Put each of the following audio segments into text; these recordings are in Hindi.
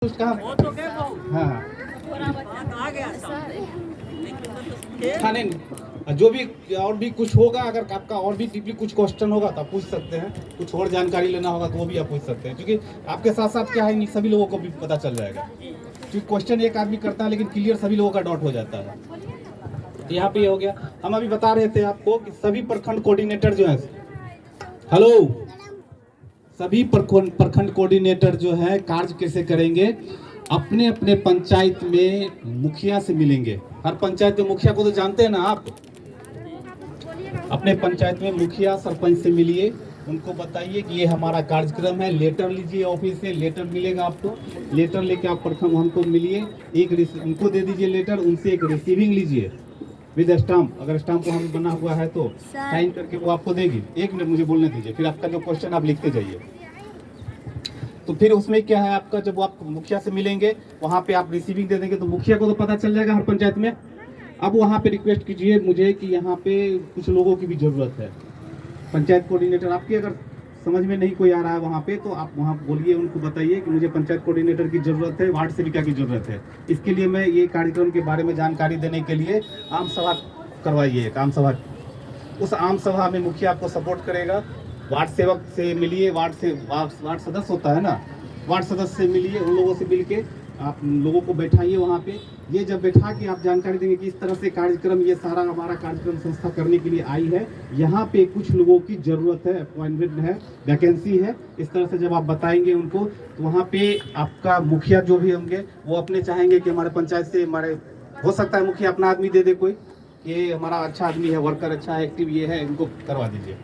उसका हाँ हाँ नहीं, जो भी और भी कुछ होगा, अगर आपका और भी डीपली कुछ क्वेश्चन होगा तो आप पूछ सकते हैं, कुछ और जानकारी लेना होगा तो वो भी आप पूछ सकते हैं, क्योंकि आपके साथ साथ क्या है नहीं सभी लोगों को भी पता चल जाएगा, क्योंकि क्वेश्चन एक आदमी करता है लेकिन क्लियर सभी लोगों का डाउट हो जाता है। तो यहाँ पे ये हो गया। हम अभी बता रहे थे आपको कि सभी प्रखंड कोऑर्डिनेटर जो है, हेलो, सभी प्रखंड कोऑर्डिनेटर जो है कार्य कैसे करेंगे, अपने अपने पंचायत में मुखिया से मिलेंगे। हर पंचायत में मुखिया को तो जानते हैं ना आप, अपने पंचायत में मुखिया सरपंच से मिलिए, उनको बताइए कि ये हमारा कार्यक्रम है, लेटर लीजिए, ऑफिस से लेटर मिलेगा आपको, लेटर लेके आप प्रथम हमको मिलिए, एक उनको दे दीजिए लेटर, उनसे एक रिसीविंग लीजिए विद स्टाम्प, अगर स्टाम्प को हम बना हुआ है तो साइन करके वो आपको देगी। एक मिनट मुझे बोलने दीजिए, फिर आपका जो क्वेश्चन आप लिखते जाइए। तो फिर उसमें क्या है आपका, जब आप मुखिया से मिलेंगे वहाँ पे आप रिसीविंग दे देंगे तो मुखिया को तो पता चल जाएगा हर पंचायत में। अब वहाँ पे रिक्वेस्ट कीजिए मुझे कि यहाँ पे कुछ लोगों की भी ज़रूरत है, पंचायत कोऑर्डिनेटर आपकी अगर समझ में नहीं कोई आ रहा है वहाँ पे तो आप वहाँ बोलिए, उनको बताइए कि मुझे पंचायत कोऑर्डिनेटर की ज़रूरत है, वार्ड सेविका की ज़रूरत है। इसके लिए मैं ये कार्यक्रम के बारे में जानकारी देने के लिए आम सभा करवाइए, एक आम सभा। उस आम सभा में मुखिया आपको सपोर्ट करेगा, वार्ड सेवक से मिलिए, वार्ड सदस्य होता है ना, वार्ड सदस्य से मिलिए, उन लोगों से मिल के आप लोगों को बैठाइए वहाँ पे। ये जब बैठा के आप जानकारी देंगे कि इस तरह से कार्यक्रम, ये सारा हमारा कार्यक्रम संस्था करने के लिए आई है, यहाँ पे कुछ लोगों की ज़रूरत है, अपॉइंटमेंट है, वैकेंसी है, इस तरह से जब आप बताएंगे उनको तो वहाँ पे आपका मुखिया जो भी होंगे वो अपने चाहेंगे कि हमारे पंचायत से, हमारे हो सकता है मुखिया अपना आदमी दे दे कोई, ये हमारा अच्छा आदमी है, वर्कर अच्छा है, एक्टिव ये है, इनको करवा दीजिए,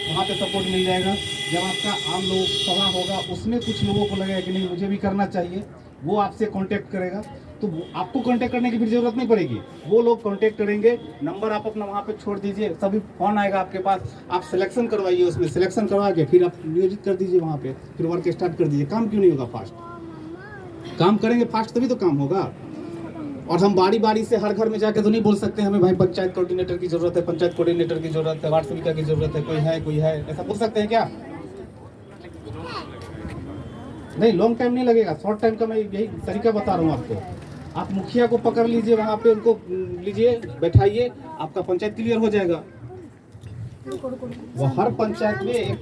वहाँ पे सपोर्ट मिल जाएगा। जब आपका आम लोग सभा होगा उसमें कुछ लोगों को लगेगा कि नहीं मुझे भी करना चाहिए, वो आपसे कांटेक्ट करेगा, तो आपको कांटेक्ट करने की फिर जरूरत नहीं पड़ेगी, वो लोग कांटेक्ट करेंगे, नंबर आप अपना वहाँ पे छोड़ दीजिए, सभी फोन आएगा आपके पास, आप सिलेक्शन करवाइए, उसमें सिलेक्शन करवा के फिर आप नियोजित कर दीजिए वहाँ पे, फिर वर्क स्टार्ट कर दीजिए। काम क्यों नहीं होगा फास्ट? काम करेंगे फास्ट तभी तो काम होगा। और हम बारी बारी से हर घर में जाके तो नहीं बोल सकते हमें भाई पंचायत कोऑर्डिनेटर की जरूरत है, पंचायत कोऑर्डिनेटर की जरूरत है, वार्ड सेविका की जरूरत है, कोई है, ऐसा बोल सकते हैं क्या? नहीं, लॉन्ग टाइम नहीं लगेगा, शॉर्ट टाइम का मैं यही तरीका बता रहा हूँ आपको। आप मुखिया को पकड़ लीजिए, वहाँ पे उनको लीजिए, बैठाइए, आपका पंचायत क्लियर हो जाएगा। वो हर पंचायत में एक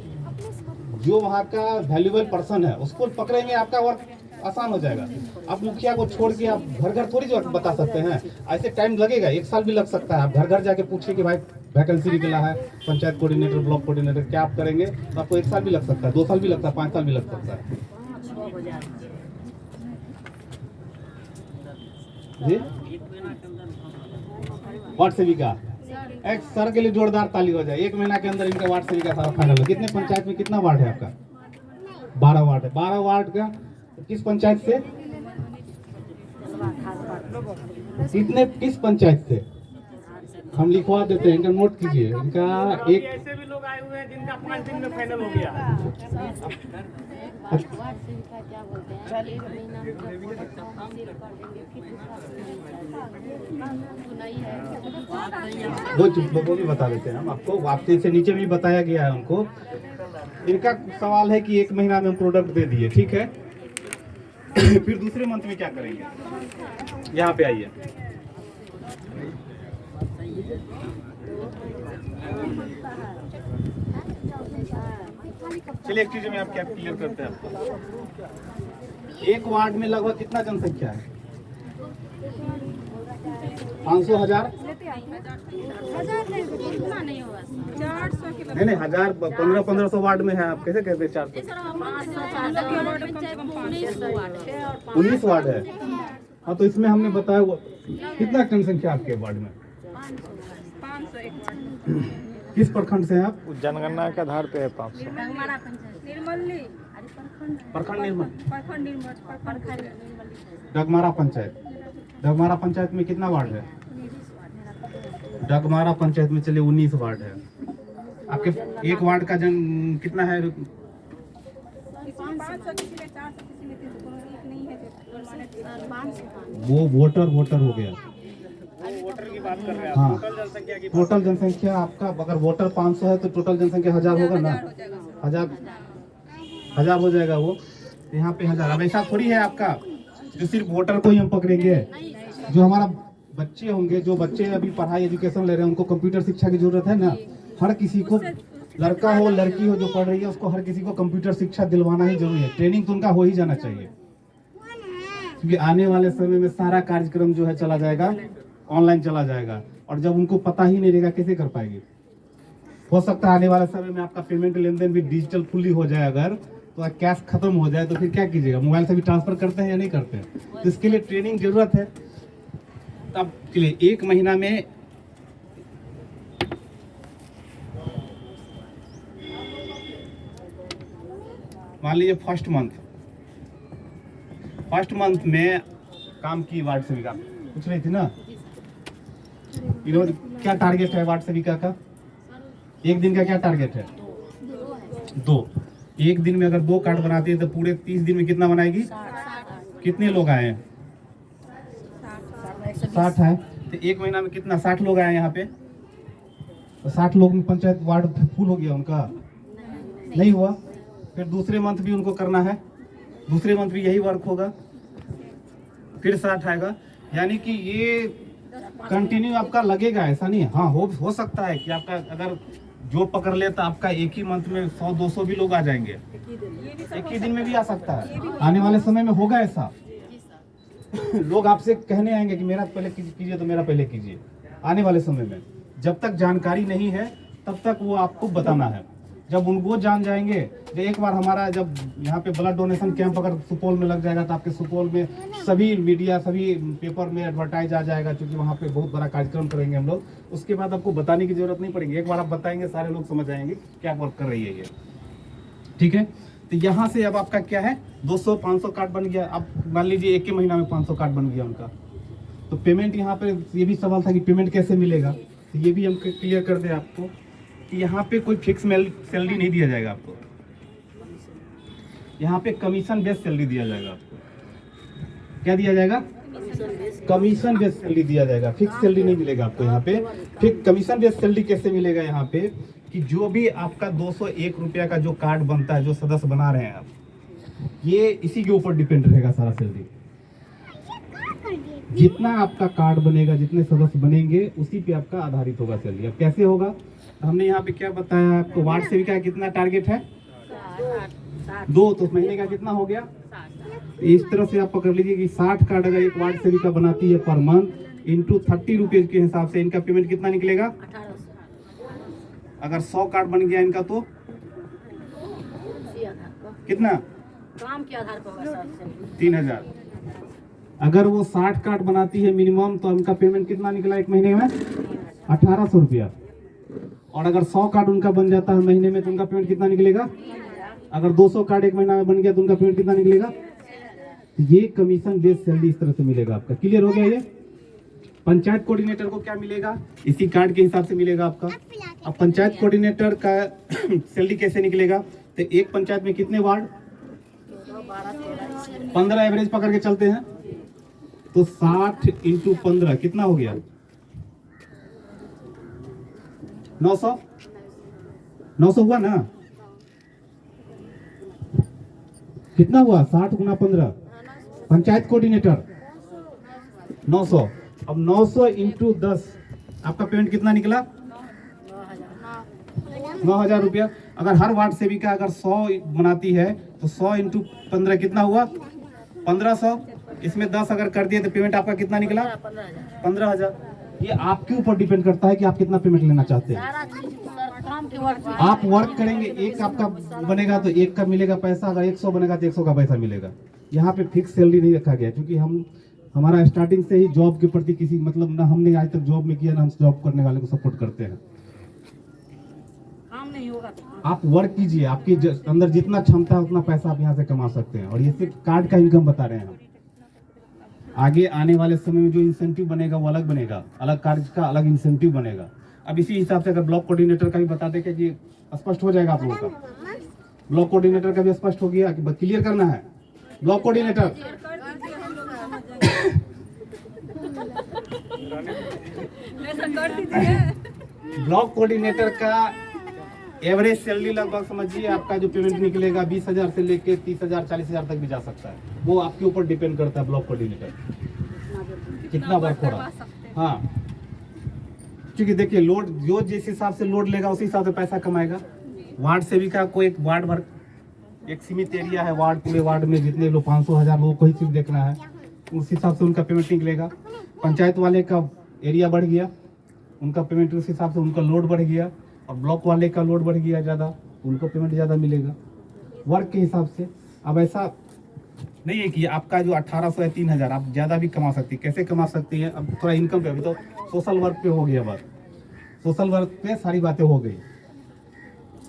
जो वहाँ का वैल्यूएबल पर्सन है उसको पकड़ेंगे, आपका वर्क आसान हो जाएगा। आप मुखिया को छोड़ के आप घर घर थोड़ी जो बता सकते हैं, ऐसे टाइम लगेगा, 1 साल भी लग सकता है। आप घर घर जाके पूछिए कि भाई वैकेंसी निकला है पंचायत कोऑर्डिनेटर, ब्लॉक कोऑर्डिनेटर, क्या आप करेंगे, तो आपको 1 साल भी लग सकता है, 2 साल भी लगता है, 5 साल भी लग सकता है जी। वार्ड सेविका एक सर के लिए जोरदार ताली हो जाए, 1 महीना के अंदर इनका वार्ड सेविका सारा फाइनल हो। कितने पंचायत में कितना वार्ड है आपका? 12 वार्ड है। 12 वार्ड का किस पंचायत से, किस पंचायत से? हम लिखवा देते हैं, इनका नोट कीजिए, इनका एक ऐसे भी लोग आए हुए हैं जिनका 5 दिन में फाइनल हो गया। वो भी बता देते हैं हम आपको, आपसे से नीचे भी बताया गया है उनको। इनका सवाल है कि 1 महीना में हम प्रोडक्ट दे दिए, ठीक है, फिर दूसरे मंथ में क्या करेंगे? यहाँ पे आइए, चलिए एक चीज में आप क्या क्लियर करते हैं आपको। एक वार्ड में लगभग कितना जनसंख्या है? 500, 1000 नहीं, 1000 1500 वार्ड में है, आप कैसे कहते हैं 400? 19 वार्ड है। हाँ, तो इसमें हमने बताया वो कितना जनसंख्या आपके वार्ड में? 501। किस प्रखंड से हैं आप? जनगणना के आधार पे है 500। डगमारा पंचायत, डगमारा पंचायत में कितना वार्ड है? डगमारा पंचायत में चलिए 19 वार्ड है। आपके एक वार्ड का जन कितना है? वो वोटर हो गया, वोटर की बात कर रहे हैं। हाँ, टोटल जनसंख्या की टोटल जनसंख्या आपका अगर वोटर 500 है तो टोटल जनसंख्या 1000 होगा ना, 1000 हो जाएगा वो, यहाँ पे 1000। अब ऐसा थोड़ी है आपका जो सिर्फ वोटर को ही हम पकड़ेंगे? जो हमारा बच्चे होंगे, जो बच्चे अभी पढ़ाई एजुकेशन ले रहे हैं, उनको कंप्यूटर शिक्षा की जरूरत है ना। हर किसी को, लड़का हो लड़की हो जो पढ़ रही है, उसको हर किसी को कंप्यूटर शिक्षा दिलवाना ही जरूरी है। ट्रेनिंग तो उनका हो ही जाना चाहिए, क्योंकि आने वाले समय में सारा कार्यक्रम जो है चला जाएगा, ऑनलाइन चला जाएगा। और जब उनको पता ही नहीं रहेगा, कैसे कर पाएंगे? हो सकता है आने वाले समय में आपका पेमेंट लेन देन भी डिजिटल फुल्ली हो जाए, अगर तो कैश खत्म हो जाए तो फिर क्या कीजिएगा? मोबाइल से भी ट्रांसफर करते हैं या नहीं करते हैं? तो इसके लिए ट्रेनिंग जरूरत है। अब के लिए 1 महीना में मान लीजिए फर्स्ट मंथ में काम की वार्ड सेविका पूछ रही थी ना, इन्होंने क्या टारगेट है वार्ड सेविका का? एक दिन का क्या टारगेट है? 2। एक दिन में अगर 2 कार्ड बनाती है तो पूरे 30 दिन में कितना बनाएगी? कितने लोग आए हैं? 60 है। तो 1 महीना में कितना? 60 लोग आए यहाँ पे। तो 60 लोग में पंचायत वार्ड फुल हो गया उनका? नहीं हुआ। फिर दूसरे मंथ भी उनको करना है, दूसरे मंथ भी यही वर्क होगा, फिर 60 आएगा। यानी कि ये कंटिन्यू आपका लगेगा, ऐसा नहीं है। हाँ, हो सकता है कि आपका अगर जो पकड़ ले तो आपका एक ही मंथ में 100-200 भी लोग आ जाएंगे, एक ही दिन में भी आ सकता है। आने वाले समय में होगा ऐसा। लोग आपसे कहने आएंगे कि मेरा पहले कीजिए, तो मेरा पहले कीजिए। आने वाले समय में जब तक जानकारी नहीं है तब तक वो आपको बताना है। जब उनको जान जाएंगे, जो एक बार हमारा जब यहाँ पे ब्लड डोनेशन कैंप अगर सुपौल में लग जाएगा तो आपके सुपौल में सभी मीडिया, सभी पेपर में एडवर्टाइज आ जाएगा, क्योंकि वहाँ पे बहुत बड़ा कार्यक्रम करेंगे हम लोग। उसके बाद आपको बताने की जरूरत नहीं पड़ेगी, एक बार आप बताएंगे सारे लोग समझ आएंगे क्या वर्क कर रही है ये। ठीक है, तो यहाँ से अब आपका क्या है, 200-500 कार्ड बन गया। अब मान लीजिए 1 महीना में 500 कार्ड बन गया उनका, तो पेमेंट यहाँ पे ये भी सवाल था कि पेमेंट कैसे मिलेगा, तो ये भी हम क्लियर कर दें आपको कि यहाँ पे कोई फिक्स सैलरी नहीं दिया जाएगा आपको। यहाँ पे कमीशन बेस्ड सैलरी दिया जाएगा आपको। क्या दिया जाएगा? कमीशन बेस्ड सैलरी दिया जाएगा, फिक्स सैलरी नहीं मिलेगा आपको यहाँ पे। फिर कमीशन बेस्ड सैलरी कैसे मिलेगा यहाँ पे, कि जो भी आपका 201 रुपया का जो कार्ड बनता है, जो सदस्य बना रहे हैं आप, ये इसी के ऊपर डिपेंड रहेगा सारा सैलरी। जितना आपका कार्ड बनेगा, जितने सदस्य बनेंगे, उसी पे आपका आधारित होगा सैलरी। अब कैसे होगा, हमने यहाँ पे क्या बताया आपको, वार्ड सेविका का कितना टारगेट है? 2, तो महीने का कितना हो गया? इस तरह से आप पकड़ लीजिए कि 60 कार्ड अगर एक वार्ड सेविका बनाती है पर मंथ, इंटू 30 रुपीज के हिसाब से इनका पेमेंट कितना निकलेगा? अगर 100 कार्ड बन गया इनका तो कितना? काम के आधार पर 3000। अगर वो 60 कार्ड बनाती है मिनिमम, तो उनका पेमेंट कितना निकला एक महीने में? 1800 रुपया। और अगर 100 कार्ड उनका बन जाता है महीने में, तो उनका पेमेंट कितना निकलेगा? अगर 200 कार्ड एक महीना में बन गया तो उनका पेमेंट कितना निकलेगा? ये कमीशन बेस्ड सैलरी इस तरह से मिलेगा आपका। क्लियर हो गया ये? पंचायत कोऑर्डिनेटर को क्या मिलेगा? इसी कार्ड के हिसाब से मिलेगा आपका। अब पंचायत कोऑर्डिनेटर का सैलरी कैसे निकलेगा, तो एक पंचायत में कितने वार्ड? 15 एवरेज पकड़ के चलते हैं, तो 60 × 15 कितना हो गया? 900 हुआ ना? कितना हुआ? 60 × 15 पंचायत कोऑर्डिनेटर 900। अब 900 × 10 आपका पेमेंट कितना निकला? 9000 रुपया। अगर हर वार्ड सेविका अगर 100 बनाती है तो 100 × 15 कितना हुआ? 1500। इसमें 10 अगर कर दिए तो पेमेंट आपका कितना निकला? 15000। ये आपके ऊपर डिपेंड करता है कि आप कितना पेमेंट लेना चाहते हैं। आप वर्क करेंगे, एक आपका बनेगा तो एक का मिलेगा पैसा, अगर 100 बनेगा तो 100 का पैसा मिलेगा। यहाँ पे फिक्स सैलरी नहीं रखा गया, क्योंकि हमारा स्टार्टिंग से ही जॉब के प्रति किसी मतलब ना हमने आज तक जॉब में किया ना हम जॉब करने वाले को सपोर्ट करते हैं। नहीं होगा। आप वर्क कीजिए, आपके अंदर जितना क्षमता है उतना पैसा आप यहाँ से कमा सकते हैं। और ये सिर्फ कार्ड का इनकम बता रहे हैं हम। आगे आने वाले समय में जो इंसेंटिव बनेगा वो अलग बनेगा, अलग कार्ड का अलग इंसेंटिव बनेगा। अब इसी हिसाब से अगर ब्लॉक कोऑर्डिनेटर का भी बता दें कि ये स्पष्ट हो जाएगा आप लोगों का। ब्लॉक कोऑर्डिनेटर का भी स्पष्ट हो गया कि क्लियर करना है। ब्लॉक कोऑर्डिनेटर ब्लॉक कोऑर्डिनेटर का एवरेज सैलरी लगभग समझिए आपका जो पेमेंट निकलेगा 20,000 से लेके 30,000 40,000 तक भी जा सकता है। वो आपके ऊपर डिपेंड करता है ब्लॉक कोऑर्डिनेटर कितना वर्क हो रहा है। हाँ, क्योंकि देखिए लोड जो जिस हिसाब से लोड लेगा उसी हिसाब से पैसा कमाएगा। वार्ड सेविका को एक वार्ड भर एक सीमित एरिया है, वार्ड पूरे वार्ड में जितने लोग 500,000 लोगों को ही सिर्फ देखना है, उस हिसाब से उनका पेमेंट निकलेगा। पंचायत वाले का एरिया बढ़ गया, उनका पेमेंट उस हिसाब से उनका लोड बढ़ गया, और ब्लॉक वाले का लोड बढ़ गया ज़्यादा, उनको पेमेंट ज़्यादा मिलेगा वर्क के हिसाब से। अब ऐसा नहीं है कि आपका जो 1800 है 3000 आप ज़्यादा भी कमा सकती है। कैसे कमा सकती है? अब थोड़ा इनकम पे, अभी तो सोशल वर्क पे हो गया बात, सोशल वर्क पे सारी बातें हो गई।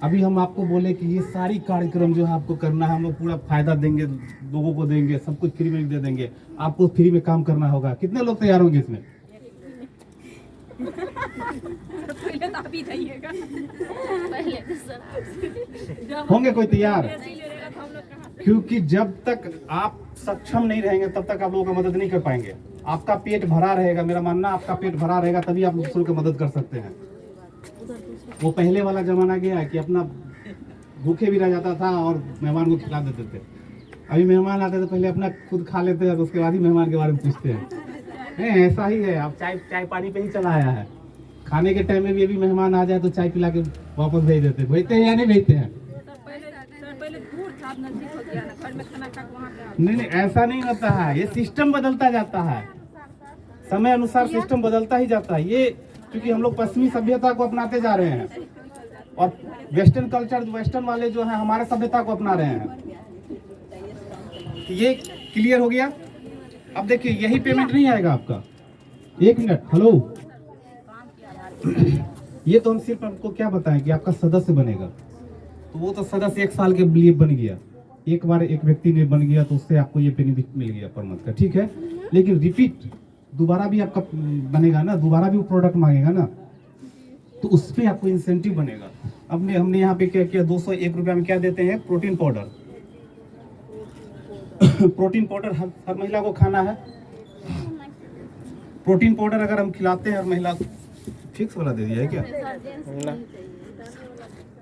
अभी हम आपको बोले कि ये सारी कार्यक्रम जो है आपको करना है, हम लोग पूरा फायदा देंगे, लोगों को देंगे, सब कुछ फ्री में दे देंगे, आपको फ्री में काम करना होगा। कितने लोग तैयार होंगे इसमें? पहले तो आप ही जाइएगा। पहले तो सर होंगे कोई तैयार? क्योंकि जब तक आप सक्षम नहीं रहेंगे तब तक आप लोगों का मदद नहीं कर पाएंगे। आपका पेट भरा रहेगा, मेरा मानना आपका पेट भरा रहेगा तभी आप दूसरों की मदद कर सकते हैं। वो पहले वाला जमाना गया है कि अपना भूखे भी रह जाता था और मेहमान को खिला देते थे। अभी मेहमान आते थे पहले अपना खुद खा लेते हैं, उसके बाद ही मेहमान के बारे में पूछते हैं। नहीं, ऐसा ही है। आप चाय पानी पे ही चला आया है। खाने के टाइम में भी अभी मेहमान आ जाए तो चाय पिला के वापस भेज देते। भेजते हैं या नहीं भेजते हैं? पहले दूर था, अब नजदीक हो गया ना, घर में खाना खा के वहाँ पे नहीं, ऐसा नहीं होता है। ये सिस्टम बदलता जाता है, समय अनुसार सिस्टम बदलता ही जाता है। ये क्योंकि हम लोग पश्चिमी सभ्यता को अपनाते जा रहे हैं और वेस्टर्न कल्चर, वेस्टर्न वाले जो है हमारे सभ्यता को अपना रहे हैं। ये क्लियर हो गया? अब देखिए यही पेमेंट नहीं आएगा आपका। एक मिनट, हेलो। ये तो हम सिर्फ आपको क्या बताएं कि आपका सदस्य बनेगा, तो वो तो सदस्य 1 साल के लिए बन गया। एक बार एक व्यक्ति ने बन गया तो उससे आपको ये बेनिफिट मिल गया पर मंथ का, ठीक है। लेकिन रिपीट दोबारा भी आपका बनेगा ना, दोबारा भी वो प्रोडक्ट मांगेगा ना, तो उस पर आपको इंसेंटिव बनेगा। अब हमने यहाँ पे क्या किया, 201 रुपया में क्या देते हैं? Protein powder. प्रोटीन पाउडर हर महिला को खाना है। प्रोटीन पाउडर अगर हम खिलाते हैं हर महिला, फिक्स वाला दे दिया है क्या?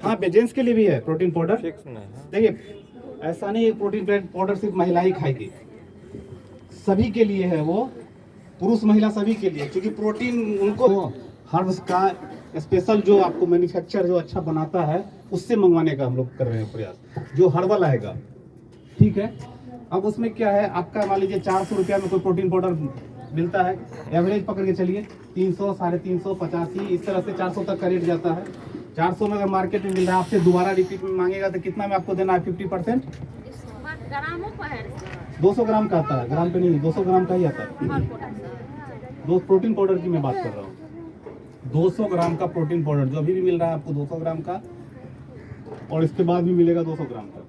हाँ, जेंट्स के लिए भी है प्रोटीन पाउडर। फिक्स नहीं। देखिए ऐसा नहीं है प्रोटीन पाउडर सिर्फ महिला ही खाएगी, सभी के लिए है वो, पुरुष महिला सभी के लिए। क्योंकि प्रोटीन उनको हर्ब्स का स्पेशल जो आपको मैन्युफैक्चर जो अच्छा बनाता है उससे मंगवाने का हम लोग कर रहे हैं प्रयास, जो हर्बल आएगा, ठीक है। अब उसमें क्या है, आपका मान लीजिए 400 रुपया में कोई प्रोटीन पाउडर मिलता है, एवरेज पकड़ के चलिए 300, 350, 85, इस तरह से 400 तक का रेट जाता है। 400 में अगर मार्केट में मिल रहा है, आपसे दोबारा रिपीट में मांगेगा तो कितना में आपको देना है? 50%। ग्रामों पर है 200 ग्राम का आता है, ग्राम पे नहीं, 200 ग्राम का ही आता है। दो प्रोटीन पाउडर की मैं बात कर रहा हूँ। 200 ग्राम का प्रोटीन पाउडर जो अभी भी मिल रहा है आपको 200 ग्राम का, और इसके बाद भी मिलेगा 200 ग्राम का,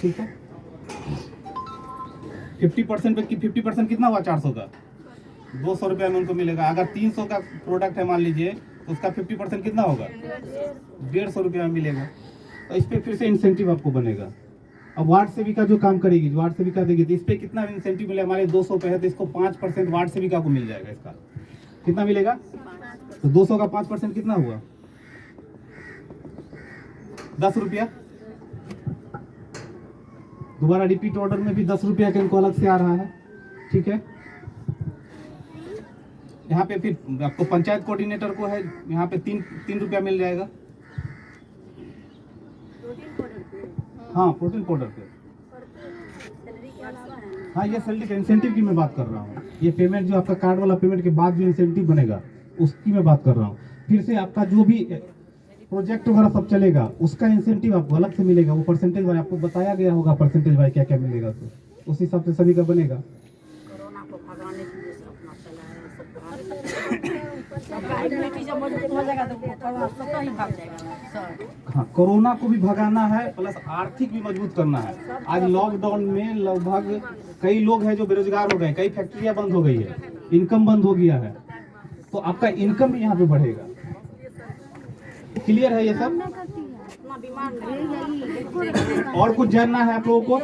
ठीक है। 50% पे 50% कितना हुआ? 400 का, 200 रुपया में उनको मिलेगा। अगर 300 का प्रोडक्ट है मान लीजिए तो उसका 50% कितना होगा? 150 रुपया में मिलेगा। तो इस पे फिर से इंसेंटिव आपको बनेगा। अब वार्ड सेविका जो काम करेगी, वार्ड सेविका देगी, तो इस पे कितना इंसेंटिव मिलेगा? हमारे 200 पे है तो इसको 5% वार्ड सेविका को मिल जाएगा। इसका कितना मिलेगा? तो 200 का 5% कितना हुआ? 10 रुपया। दोबारा रिपीट ऑर्डर में भी 10 रुपया का इनको अलग से आ रहा है, ठीक है। यहाँ पे फिर आपको पंचायत कोऑर्डिनेटर को है, यहाँ पे 3 रुपया मिल जाएगा। हाँ, प्रोटीन पाउडर पे। हाँ, ये सैलरी का इंसेंटिव की मैं बात कर रहा हूँ। ये पेमेंट जो आपका कार्ड वाला पेमेंट के बाद जो इंसेंटिव बनेगा उसकी मैं बात कर रहा हूँ। फिर से आपका जो भी प्रोजेक्ट वगैरह सब चलेगा उसका इंसेंटिव आपको अलग से मिलेगा। वो परसेंटेज वाइज आपको बताया गया होगा, परसेंटेज वाइज क्या क्या मिलेगा, तो उस हिसाब से सभी का बनेगा। कोरोना को भगाने के लिए अपना चला है, जब मजबूत हो जाएगा तो कोरोना स्वतः ही भाग जाएगा सर। हाँ, कोरोना को भी भगाना है प्लस आर्थिक भी मजबूत करना है। आज लॉकडाउन में लगभग कई लोग हैं जो बेरोजगार हो गए, कई फैक्ट्रियां बंद हो गई है, इनकम बंद हो गया है, तो आपका इनकम भी यहाँ पे बढ़ेगा। क्लियर है ये सब? और कुछ जानना है आप लोगों को?